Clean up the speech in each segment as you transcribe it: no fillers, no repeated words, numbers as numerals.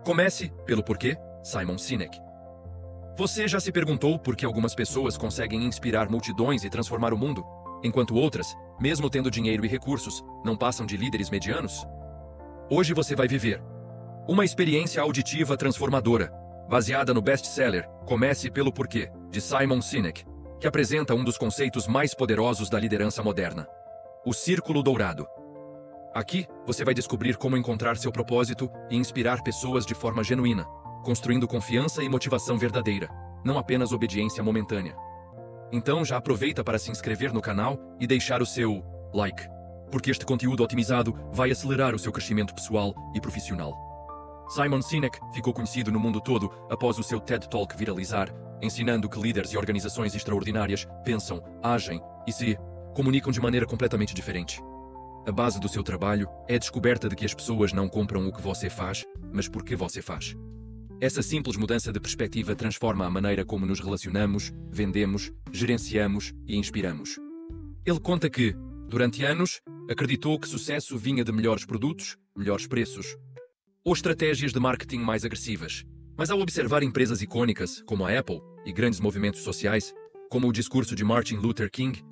Comece pelo porquê, Simon Sinek. Você já se perguntou por que algumas pessoas conseguem inspirar multidões e transformar o mundo, enquanto outras, mesmo tendo dinheiro e recursos, não passam de líderes medianos? Hoje você vai viver uma experiência auditiva transformadora, baseada no best-seller Comece pelo Porquê, de Simon Sinek, que apresenta um dos conceitos mais poderosos da liderança moderna: o Círculo Dourado. Aqui, você vai descobrir como encontrar seu propósito e inspirar pessoas de forma genuína, construindo confiança e motivação verdadeira, não apenas obediência momentânea. Então já aproveita para se inscrever no canal e deixar o seu like, porque este conteúdo otimizado vai acelerar o seu crescimento pessoal e profissional. Simon Sinek ficou conhecido no mundo todo após o seu TED Talk viralizar, ensinando que líderes e organizações extraordinárias pensam, agem e se comunicam de maneira completamente diferente. A base do seu trabalho é a descoberta de que as pessoas não compram o que você faz, mas por que você faz. Essa simples mudança de perspectiva transforma a maneira como nos relacionamos, vendemos, gerenciamos e inspiramos. Ele conta que, durante anos, acreditou que sucesso vinha de melhores produtos, melhores preços ou estratégias de marketing mais agressivas. Mas ao observar empresas icônicas, como a Apple, e grandes movimentos sociais, como o discurso de Martin Luther King,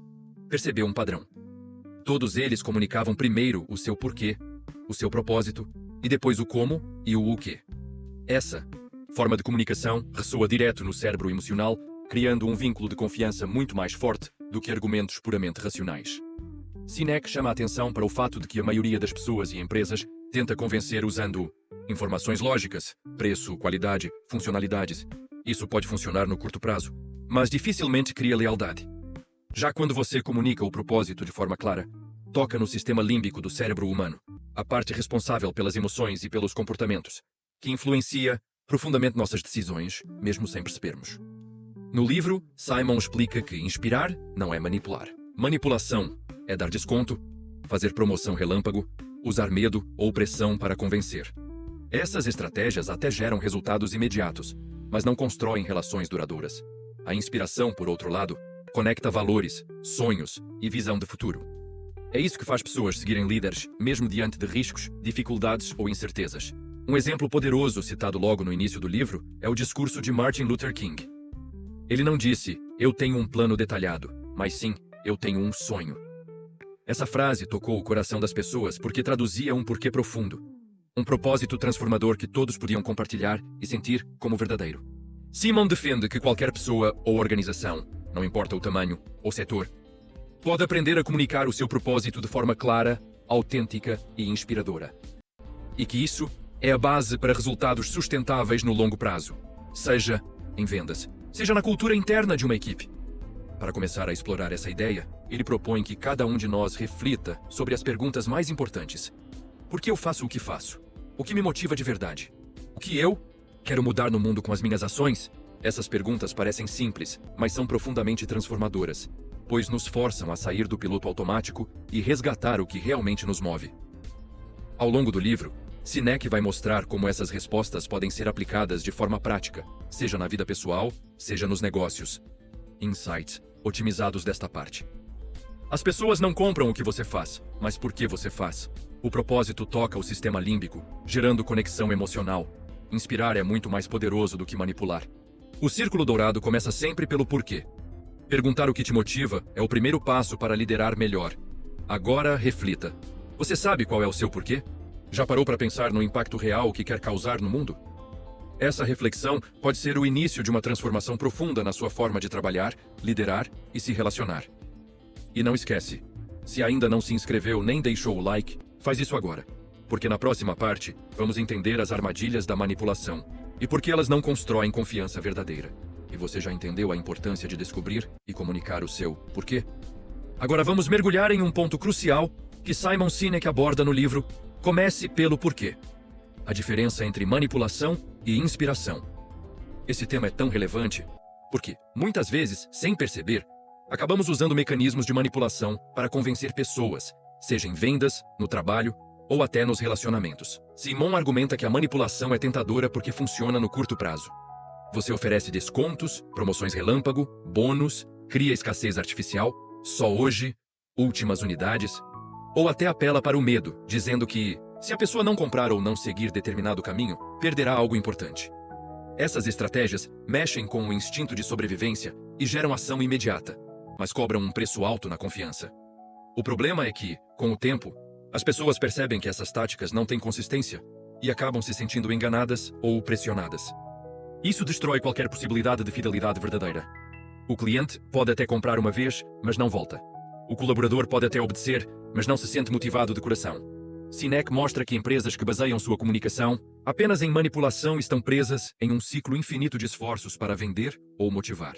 percebeu um padrão. Todos eles comunicavam primeiro o seu porquê, o seu propósito, e depois o como e o quê. Essa forma de comunicação ressoa direto no cérebro emocional, criando um vínculo de confiança muito mais forte do que argumentos puramente racionais. Sinek chama a atenção para o fato de que a maioria das pessoas e empresas tenta convencer usando informações lógicas, preço, qualidade, funcionalidades. Isso pode funcionar no curto prazo, mas dificilmente cria lealdade. Já quando você comunica o propósito de forma clara, toca no sistema límbico do cérebro humano, a parte responsável pelas emoções e pelos comportamentos, que influencia profundamente nossas decisões, mesmo sem percebermos. No livro, Simon explica que inspirar não é manipular. Manipulação é dar desconto, fazer promoção relâmpago, usar medo ou pressão para convencer. Essas estratégias até geram resultados imediatos, mas não constroem relações duradouras. A inspiração, por outro lado, conecta valores, sonhos e visão de futuro. É isso que faz pessoas seguirem líderes, mesmo diante de riscos, dificuldades ou incertezas. Um exemplo poderoso citado logo no início do livro é o discurso de Martin Luther King. Ele não disse, eu tenho um plano detalhado, mas sim, eu tenho um sonho. Essa frase tocou o coração das pessoas porque traduzia um porquê profundo, um propósito transformador que todos podiam compartilhar e sentir como verdadeiro. Simon defende que qualquer pessoa ou organização, não importa o tamanho ou setor, pode aprender a comunicar o seu propósito de forma clara, autêntica e inspiradora. E que isso é a base para resultados sustentáveis no longo prazo, seja em vendas, seja na cultura interna de uma equipe. Para começar a explorar essa ideia, ele propõe que cada um de nós reflita sobre as perguntas mais importantes. Por que eu faço o que faço? O que me motiva de verdade? O que eu quero mudar no mundo com as minhas ações? Essas perguntas parecem simples, mas são profundamente transformadoras, pois nos forçam a sair do piloto automático e resgatar o que realmente nos move. Ao longo do livro, Sinek vai mostrar como essas respostas podem ser aplicadas de forma prática, seja na vida pessoal, seja nos negócios. Insights otimizados desta parte. As pessoas não compram o que você faz, mas por que você faz. O propósito toca o sistema límbico, gerando conexão emocional. Inspirar é muito mais poderoso do que manipular. O Círculo Dourado começa sempre pelo porquê. Perguntar o que te motiva é o primeiro passo para liderar melhor. Agora, reflita. Você sabe qual é o seu porquê? Já parou para pensar no impacto real que quer causar no mundo? Essa reflexão pode ser o início de uma transformação profunda na sua forma de trabalhar, liderar e se relacionar. E não esquece, se ainda não se inscreveu nem deixou o like, faz isso agora. Porque na próxima parte, vamos entender as armadilhas da manipulação e por que elas não constroem confiança verdadeira. E você já entendeu a importância de descobrir e comunicar o seu porquê? Agora vamos mergulhar em um ponto crucial que Simon Sinek aborda no livro Comece pelo Porquê. A diferença entre manipulação e inspiração. Esse tema é tão relevante porque, muitas vezes, sem perceber, acabamos usando mecanismos de manipulação para convencer pessoas, seja em vendas, no trabalho ou até nos relacionamentos. Simon argumenta que a manipulação é tentadora porque funciona no curto prazo. Você oferece descontos, promoções relâmpago, bônus, cria escassez artificial, só hoje, últimas unidades, ou até apela para o medo, dizendo que Se a pessoa não comprar ou não seguir determinado caminho, perderá algo importante. Essas estratégias mexem com o instinto de sobrevivência e geram ação imediata, mas cobram um preço alto na confiança. O problema é que, com o tempo, as pessoas percebem que essas táticas não têm consistência e acabam se sentindo enganadas ou pressionadas. Isso destrói qualquer possibilidade de fidelidade verdadeira. O cliente pode até comprar uma vez, mas não volta. O colaborador pode até obedecer, mas não se sente motivado de coração. Sinek mostra que empresas que baseiam sua comunicação apenas em manipulação estão presas em um ciclo infinito de esforços para vender ou motivar.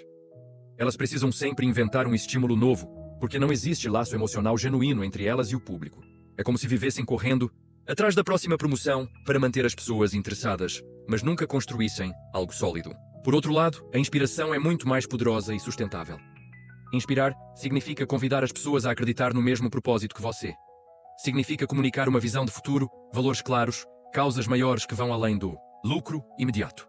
Elas precisam sempre inventar um estímulo novo, porque não existe laço emocional genuíno entre elas e o público. É como se vivessem correndo atrás da próxima promoção para manter as pessoas interessadas, mas nunca construíssem algo sólido. Por outro lado, a inspiração é muito mais poderosa e sustentável. Inspirar significa convidar as pessoas a acreditar no mesmo propósito que você. Significa comunicar uma visão de futuro, valores claros, causas maiores que vão além do lucro imediato.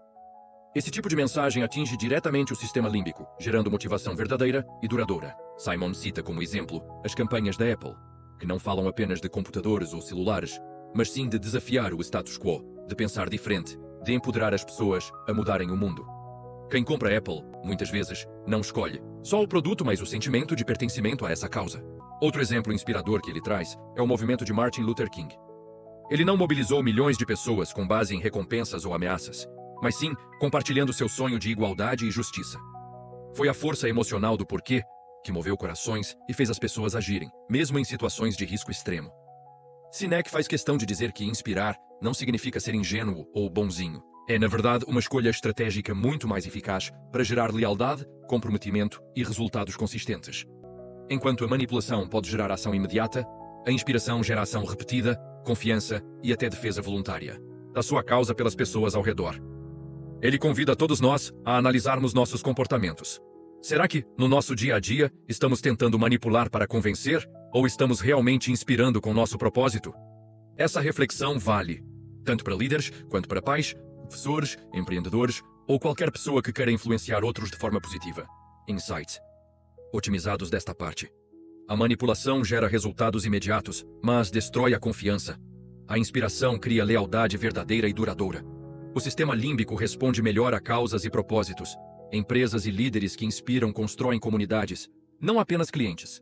Esse tipo de mensagem atinge diretamente o sistema límbico, gerando motivação verdadeira e duradoura. Simon cita como exemplo as campanhas da Apple, que não falam apenas de computadores ou celulares, mas sim de desafiar o status quo, de pensar diferente, de empoderar as pessoas a mudarem o mundo. Quem compra Apple, muitas vezes, não escolhe só o produto, mas o sentimento de pertencimento a essa causa. Outro exemplo inspirador que ele traz é o movimento de Martin Luther King. Ele não mobilizou milhões de pessoas com base em recompensas ou ameaças, mas sim compartilhando seu sonho de igualdade e justiça. Foi a força emocional do porquê que moveu corações e fez as pessoas agirem, mesmo em situações de risco extremo. Sinek faz questão de dizer que inspirar não significa ser ingênuo ou bonzinho. É, na verdade, uma escolha estratégica muito mais eficaz para gerar lealdade, comprometimento e resultados consistentes. Enquanto a manipulação pode gerar ação imediata, a inspiração gera ação repetida, confiança e até defesa voluntária da sua causa pelas pessoas ao redor. Ele convida todos nós a analisarmos nossos comportamentos. Será que, no nosso dia a dia, estamos tentando manipular para convencer ou estamos realmente inspirando com nosso propósito? Essa reflexão vale tanto para líderes quanto para pais, professores, empreendedores ou qualquer pessoa que queira influenciar outros de forma positiva. Insights otimizados desta parte. A manipulação gera resultados imediatos, mas destrói a confiança. A inspiração cria lealdade verdadeira e duradoura. O sistema límbico responde melhor a causas e propósitos. Empresas e líderes que inspiram constroem comunidades, não apenas clientes.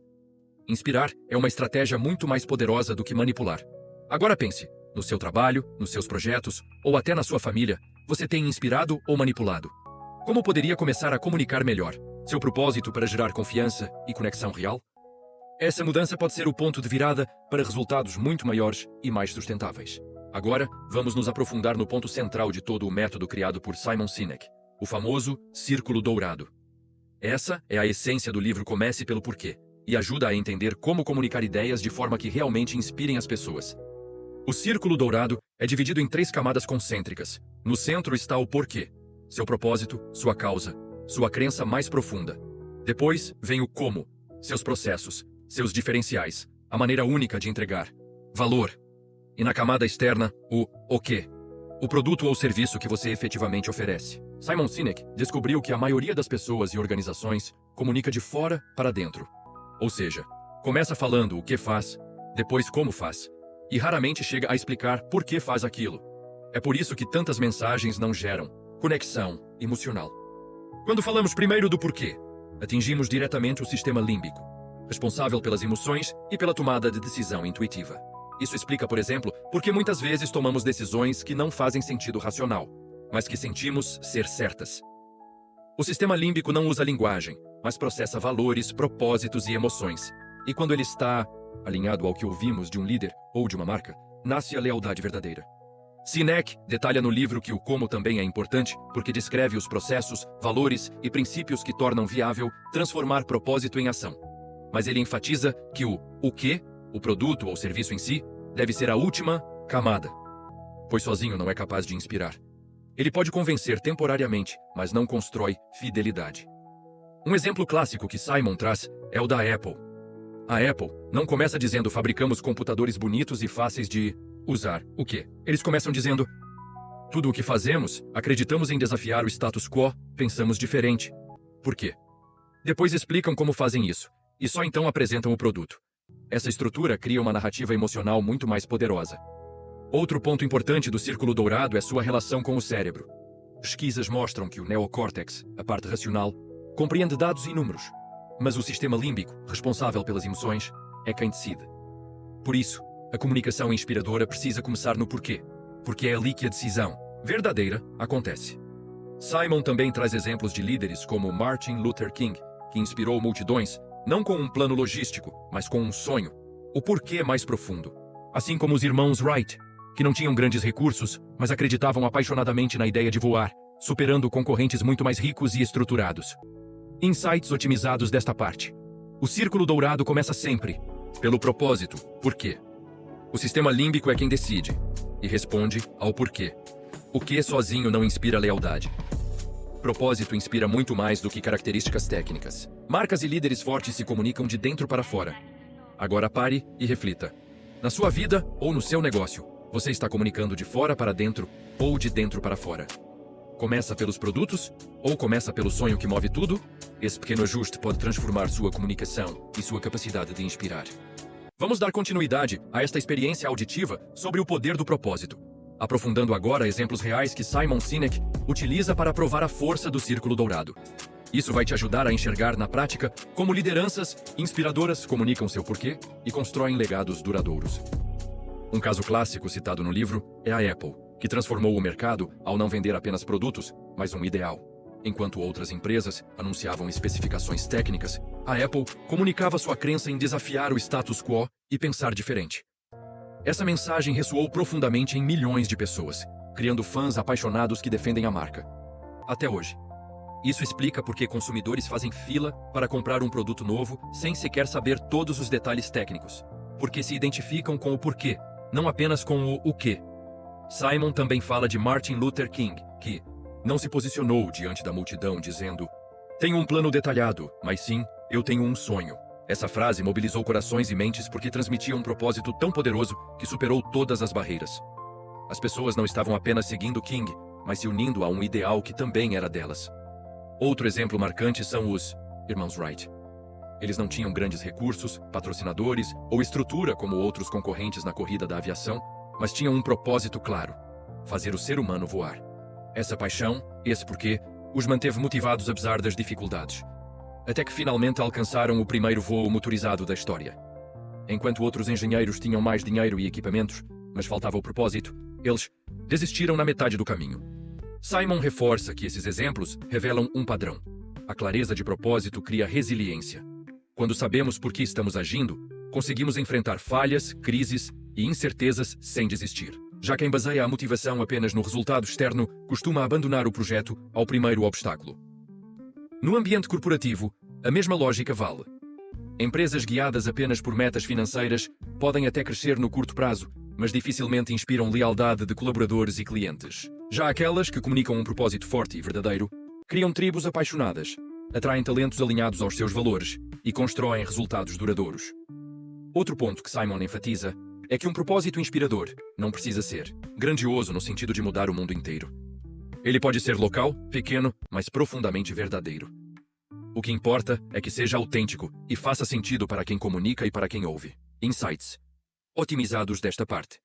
Inspirar é uma estratégia muito mais poderosa do que manipular. Agora pense, no seu trabalho, nos seus projetos, ou até na sua família, você tem inspirado ou manipulado? Como poderia começar a comunicar melhor seu propósito para gerar confiança e conexão real? Essa mudança pode ser o ponto de virada para resultados muito maiores e mais sustentáveis. Agora, vamos nos aprofundar no ponto central de todo o método criado por Simon Sinek, o famoso Círculo Dourado. Essa é a essência do livro Comece pelo Porquê, e ajuda a entender como comunicar ideias de forma que realmente inspirem as pessoas. O Círculo Dourado é dividido em 3 camadas concêntricas. No centro está o porquê, seu propósito, sua causa, sua crença mais profunda. Depois vem o como, seus processos, seus diferenciais, a maneira única de entregar, valor. E na camada externa, o quê, o produto ou serviço que você efetivamente oferece. Simon Sinek descobriu que a maioria das pessoas e organizações comunica de fora para dentro. Ou seja, começa falando o que faz, depois como faz, e raramente chega a explicar por que faz aquilo. É por isso que tantas mensagens não geram conexão emocional. Quando falamos primeiro do porquê, atingimos diretamente o sistema límbico, responsável pelas emoções e pela tomada de decisão intuitiva. Isso explica, por exemplo, por que muitas vezes tomamos decisões que não fazem sentido racional, mas que sentimos ser certas. O sistema límbico não usa linguagem, mas processa valores, propósitos e emoções. E quando ele está alinhado ao que ouvimos de um líder ou de uma marca, nasce a lealdade verdadeira. Sinek detalha no livro que o como também é importante, porque descreve os processos, valores e princípios que tornam viável transformar propósito em ação. Mas ele enfatiza que o que, o produto ou serviço em si, deve ser a última camada, pois sozinho não é capaz de inspirar. Ele pode convencer temporariamente, mas não constrói fidelidade. Um exemplo clássico que Simon traz é o da Apple. A Apple não começa dizendo fabricamos computadores bonitos e fáceis de usar. O quê? Eles começam dizendo tudo o que fazemos, acreditamos em desafiar o status quo, pensamos diferente. Por quê? Depois explicam como fazem isso, e só então apresentam o produto. Essa estrutura cria uma narrativa emocional muito mais poderosa. Outro ponto importante do círculo dourado é sua relação com o cérebro. Pesquisas mostram que o neocórtex, a parte racional, compreende dados e números, mas o sistema límbico, responsável pelas emoções, é quem decide. Por isso, a comunicação inspiradora precisa começar no porquê, porque é ali que a decisão verdadeira acontece. Simon também traz exemplos de líderes como Martin Luther King, que inspirou multidões, não com um plano logístico, mas com um sonho, o porquê mais profundo. Assim como os irmãos Wright, que não tinham grandes recursos, mas acreditavam apaixonadamente na ideia de voar, superando concorrentes muito mais ricos e estruturados. Insights otimizados desta parte. O círculo dourado começa sempre pelo propósito, porquê. O sistema límbico é quem decide e responde ao porquê. O que sozinho não inspira lealdade. Propósito inspira muito mais do que características técnicas. Marcas e líderes fortes se comunicam de dentro para fora. Agora pare e reflita. Na sua vida ou no seu negócio, você está comunicando de fora para dentro ou de dentro para fora? Começa pelos produtos ou começa pelo sonho que move tudo? Esse pequeno ajuste pode transformar sua comunicação e sua capacidade de inspirar. Vamos dar continuidade a esta experiência auditiva sobre o poder do propósito, aprofundando agora exemplos reais que Simon Sinek utiliza para provar a força do círculo dourado. Isso vai te ajudar a enxergar na prática como lideranças inspiradoras comunicam seu porquê e constroem legados duradouros. Um caso clássico citado no livro é a Apple, que transformou o mercado ao não vender apenas produtos, mas um ideal. Enquanto outras empresas anunciavam especificações técnicas, a Apple comunicava sua crença em desafiar o status quo e pensar diferente. Essa mensagem ressoou profundamente em milhões de pessoas, criando fãs apaixonados que defendem a marca. Até hoje. Isso explica por que consumidores fazem fila para comprar um produto novo sem sequer saber todos os detalhes técnicos. Porque se identificam com o porquê, não apenas com o quê. Simon também fala de Martin Luther King, que não se posicionou diante da multidão dizendo: "Tenho um plano detalhado, mas sim, eu tenho um sonho." Essa frase mobilizou corações e mentes porque transmitia um propósito tão poderoso que superou todas as barreiras. As pessoas não estavam apenas seguindo King, mas se unindo a um ideal que também era delas. Outro exemplo marcante são os irmãos Wright. Eles não tinham grandes recursos, patrocinadores ou estrutura como outros concorrentes na corrida da aviação, mas tinham um propósito claro: fazer o ser humano voar. Essa paixão, esse porquê, os manteve motivados apesar das dificuldades. Até que finalmente alcançaram o primeiro voo motorizado da história. Enquanto outros engenheiros tinham mais dinheiro e equipamentos, mas faltava o propósito, eles desistiram na metade do caminho. Simon reforça que esses exemplos revelam um padrão. A clareza de propósito cria resiliência. Quando sabemos por que estamos agindo, conseguimos enfrentar falhas, crises e incertezas sem desistir. Já quem baseia a motivação apenas no resultado externo costuma abandonar o projeto ao primeiro obstáculo. No ambiente corporativo, a mesma lógica vale. Empresas guiadas apenas por metas financeiras podem até crescer no curto prazo, mas dificilmente inspiram lealdade de colaboradores e clientes. Já aquelas que comunicam um propósito forte e verdadeiro, criam tribos apaixonadas, atraem talentos alinhados aos seus valores e constroem resultados duradouros. Outro ponto que Simon enfatiza é que um propósito inspirador não precisa ser grandioso no sentido de mudar o mundo inteiro. Ele pode ser local, pequeno, mas profundamente verdadeiro. O que importa é que seja autêntico e faça sentido para quem comunica e para quem ouve. Insights otimizados desta parte.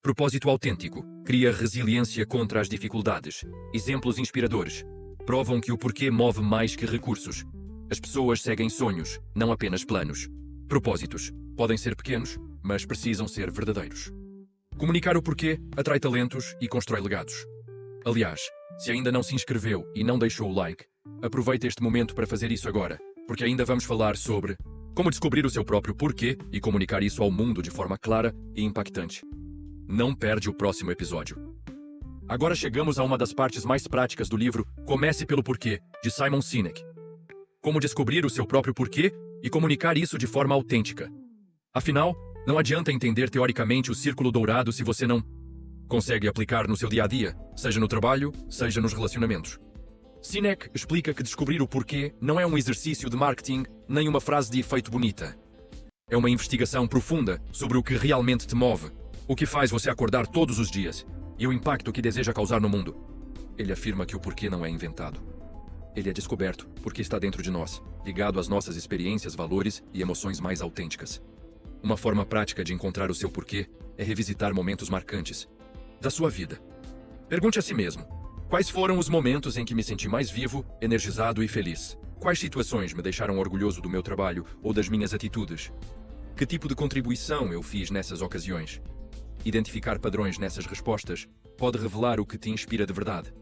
Propósito autêntico cria resiliência contra as dificuldades. Exemplos inspiradores provam que o porquê move mais que recursos. As pessoas seguem sonhos, não apenas planos. Propósitos podem ser pequenos, mas precisam ser verdadeiros. Comunicar o porquê atrai talentos e constrói legados. Aliás, se ainda não se inscreveu e não deixou o like, aproveite este momento para fazer isso agora, porque ainda vamos falar sobre como descobrir o seu próprio porquê e comunicar isso ao mundo de forma clara e impactante. Não perde o próximo episódio. Agora chegamos a uma das partes mais práticas do livro Comece pelo Porquê, de Simon Sinek. Como descobrir o seu próprio porquê e comunicar isso de forma autêntica. Afinal, não adianta entender teoricamente o círculo dourado se você não consegue aplicar no seu dia a dia, seja no trabalho, seja nos relacionamentos. Sinek explica que descobrir o porquê não é um exercício de marketing nem uma frase de efeito bonita. É uma investigação profunda sobre o que realmente te move, o que faz você acordar todos os dias e o impacto que deseja causar no mundo. Ele afirma que o porquê não é inventado. Ele é descoberto porque está dentro de nós, ligado às nossas experiências, valores e emoções mais autênticas. Uma forma prática de encontrar o seu porquê é revisitar momentos marcantes da sua vida. Pergunte a si mesmo: quais foram os momentos em que me senti mais vivo, energizado e feliz? Quais situações me deixaram orgulhoso do meu trabalho ou das minhas atitudes? Que tipo de contribuição eu fiz nessas ocasiões? Identificar padrões nessas respostas pode revelar o que te inspira de verdade.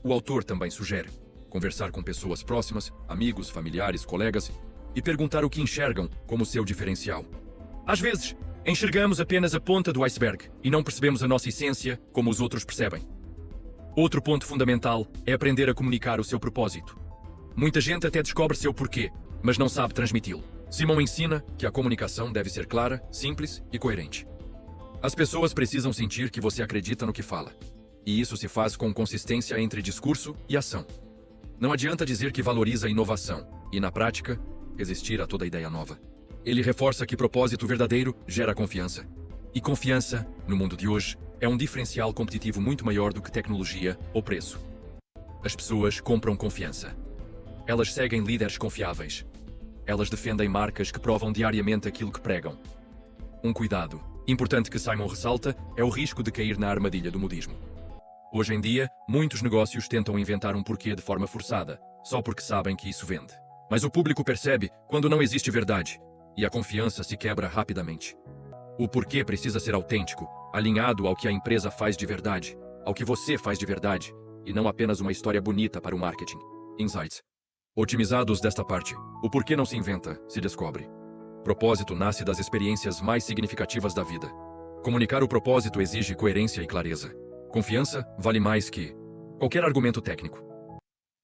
O autor também sugere conversar com pessoas próximas, amigos, familiares, colegas, e perguntar o que enxergam como seu diferencial. Às vezes, enxergamos apenas a ponta do iceberg e não percebemos a nossa essência como os outros percebem. Outro ponto fundamental é aprender a comunicar o seu propósito. Muita gente até descobre seu porquê, mas não sabe transmiti-lo. Simon ensina que a comunicação deve ser clara, simples e coerente. As pessoas precisam sentir que você acredita no que fala, e isso se faz com consistência entre discurso e ação. Não adianta dizer que valoriza a inovação e, na prática, resistir a toda ideia nova. Ele reforça que propósito verdadeiro gera confiança. E confiança, no mundo de hoje, é um diferencial competitivo muito maior do que tecnologia ou preço. As pessoas compram confiança. Elas seguem líderes confiáveis. Elas defendem marcas que provam diariamente aquilo que pregam. Um cuidado importante que Simon ressalta é o risco de cair na armadilha do modismo. Hoje em dia, muitos negócios tentam inventar um porquê de forma forçada, só porque sabem que isso vende. Mas o público percebe quando não existe verdade, e a confiança se quebra rapidamente. O porquê precisa ser autêntico, alinhado ao que a empresa faz de verdade, ao que você faz de verdade, e não apenas uma história bonita para o marketing. Insights. Otimizados desta parte, o porquê não se inventa, se descobre. Propósito nasce das experiências mais significativas da vida. Comunicar o propósito exige coerência e clareza. Confiança vale mais que qualquer argumento técnico.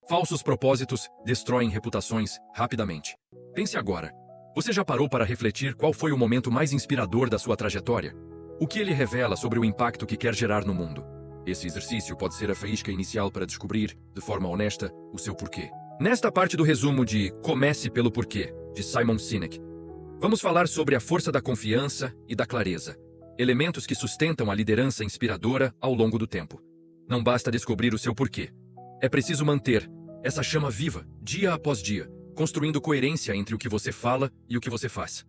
Falsos propósitos destroem reputações rapidamente. Pense agora. Você já parou para refletir qual foi o momento mais inspirador da sua trajetória? O que ele revela sobre o impacto que quer gerar no mundo? Esse exercício pode ser a faísca inicial para descobrir, de forma honesta, o seu porquê. Nesta parte do resumo de Comece pelo Porquê, de Simon Sinek, vamos falar sobre a força da confiança e da clareza, elementos que sustentam a liderança inspiradora ao longo do tempo. Não basta descobrir o seu porquê. É preciso manter essa chama viva, dia após dia, construindo coerência entre o que você fala e o que você faz.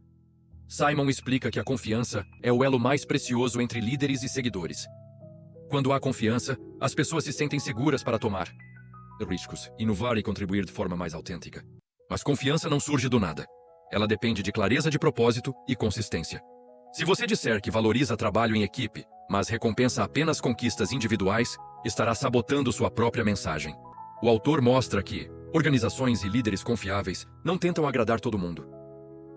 Simon explica que a confiança é o elo mais precioso entre líderes e seguidores. Quando há confiança, as pessoas se sentem seguras para tomar riscos, inovar e contribuir de forma mais autêntica. Mas confiança não surge do nada. Ela depende de clareza de propósito e consistência. Se você disser que valoriza trabalho em equipe, mas recompensa apenas conquistas individuais, estará sabotando sua própria mensagem. O autor mostra que organizações e líderes confiáveis não tentam agradar todo mundo.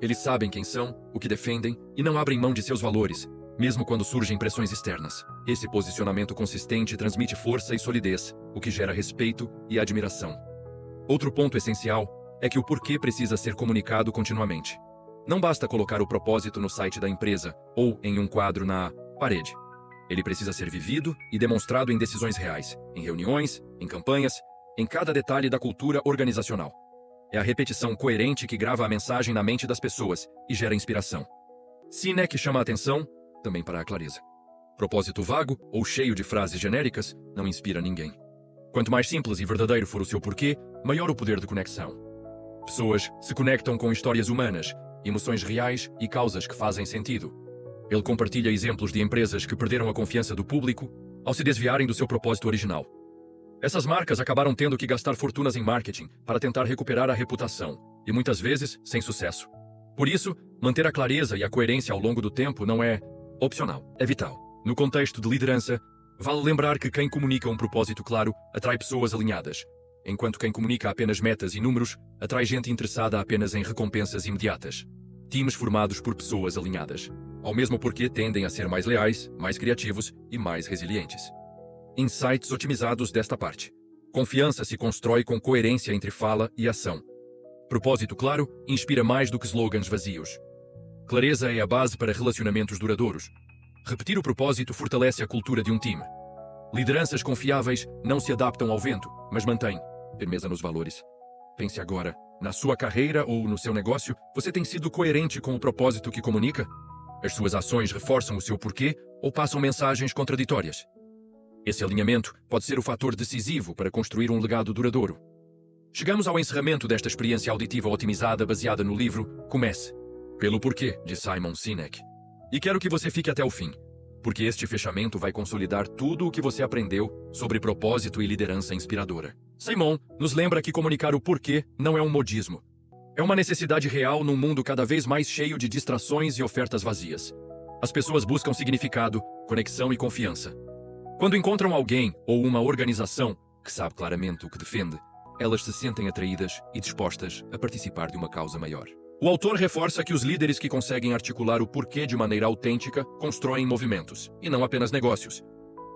Eles sabem quem são, o que defendem e não abrem mão de seus valores, mesmo quando surgem pressões externas. Esse posicionamento consistente transmite força e solidez, o que gera respeito e admiração. Outro ponto essencial é que o porquê precisa ser comunicado continuamente. Não basta colocar o propósito no site da empresa ou em um quadro na parede. Ele precisa ser vivido e demonstrado em decisões reais, em reuniões, em campanhas, em cada detalhe da cultura organizacional. É a repetição coerente que grava a mensagem na mente das pessoas e gera inspiração. Sinek chama a atenção também para a clareza. Propósito vago ou cheio de frases genéricas não inspira ninguém. Quanto mais simples e verdadeiro for o seu porquê, maior o poder de conexão. Pessoas se conectam com histórias humanas, emoções reais e causas que fazem sentido. Ele compartilha exemplos de empresas que perderam a confiança do público ao se desviarem do seu propósito original. Essas marcas acabaram tendo que gastar fortunas em marketing para tentar recuperar a reputação, e muitas vezes sem sucesso. Por isso, manter a clareza e a coerência ao longo do tempo não é opcional, é vital. No contexto de liderança, vale lembrar que quem comunica um propósito claro atrai pessoas alinhadas, enquanto quem comunica apenas metas e números atrai gente interessada apenas em recompensas imediatas. Times formados por pessoas alinhadas, ao mesmo porquê tendem a ser mais leais, mais criativos e mais resilientes. Insights otimizados desta parte. Confiança se constrói com coerência entre fala e ação. Propósito claro inspira mais do que slogans vazios. Clareza é a base para relacionamentos duradouros. Repetir o propósito fortalece a cultura de um time. Lideranças confiáveis não se adaptam ao vento, mas mantêm firmeza nos valores. Pense agora, na sua carreira ou no seu negócio, você tem sido coerente com o propósito que comunica? As suas ações reforçam o seu porquê ou passam mensagens contraditórias? Esse alinhamento pode ser o fator decisivo para construir um legado duradouro. Chegamos ao encerramento desta experiência auditiva otimizada baseada no livro Comece Pelo porquê, de Simon Sinek. E quero que você fique até o fim, porque este fechamento vai consolidar tudo o que você aprendeu sobre propósito e liderança inspiradora. Simon nos lembra que comunicar o porquê não é um modismo. É uma necessidade real num mundo cada vez mais cheio de distrações e ofertas vazias. As pessoas buscam significado, conexão e confiança. Quando encontram alguém ou uma organização que sabe claramente o que defende, elas se sentem atraídas e dispostas a participar de uma causa maior. O autor reforça que os líderes que conseguem articular o porquê de maneira autêntica constroem movimentos, e não apenas negócios.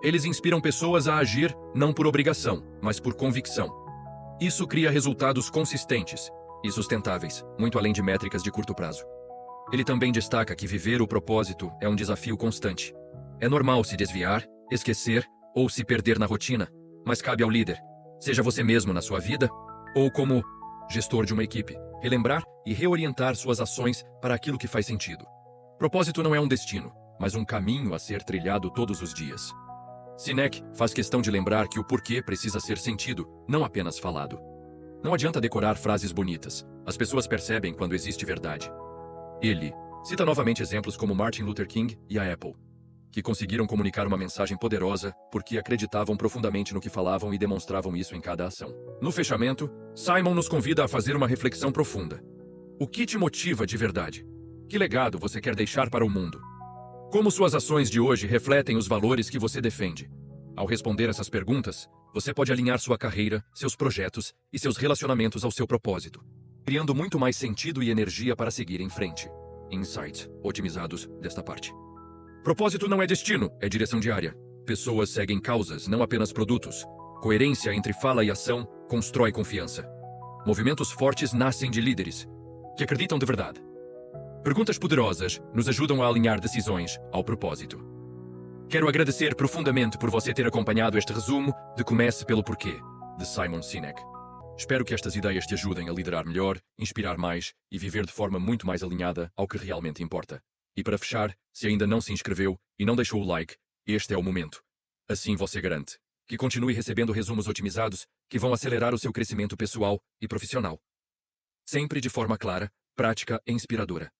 Eles inspiram pessoas a agir não por obrigação, mas por convicção. Isso cria resultados consistentes e sustentáveis, muito além de métricas de curto prazo. Ele também destaca que viver o propósito é um desafio constante. É normal se desviar, esquecer ou se perder na rotina, mas cabe ao líder, seja você mesmo na sua vida ou como gestor de uma equipe, relembrar e reorientar suas ações para aquilo que faz sentido. Propósito não é um destino, mas um caminho a ser trilhado todos os dias. Sinek faz questão de lembrar que o porquê precisa ser sentido, não apenas falado. Não adianta decorar frases bonitas, as pessoas percebem quando existe verdade. Ele cita novamente exemplos como Martin Luther King e a Apple, que conseguiram comunicar uma mensagem poderosa porque acreditavam profundamente no que falavam e demonstravam isso em cada ação. No fechamento, Simon nos convida a fazer uma reflexão profunda. O que te motiva de verdade? Que legado você quer deixar para o mundo? Como suas ações de hoje refletem os valores que você defende? Ao responder essas perguntas, você pode alinhar sua carreira, seus projetos e seus relacionamentos ao seu propósito, criando muito mais sentido e energia para seguir em frente. Insights otimizados desta parte. Propósito não é destino, é direção diária. Pessoas seguem causas, não apenas produtos. Coerência entre fala e ação constrói confiança. Movimentos fortes nascem de líderes que acreditam de verdade. Perguntas poderosas nos ajudam a alinhar decisões ao propósito. Quero agradecer profundamente por você ter acompanhado este resumo de Comece pelo Porquê, de Simon Sinek. Espero que estas ideias te ajudem a liderar melhor, inspirar mais e viver de forma muito mais alinhada ao que realmente importa. E para fechar, se ainda não se inscreveu e não deixou o like, este é o momento. Assim você garante que continue recebendo resumos otimizados que vão acelerar o seu crescimento pessoal e profissional. Sempre de forma clara, prática e inspiradora.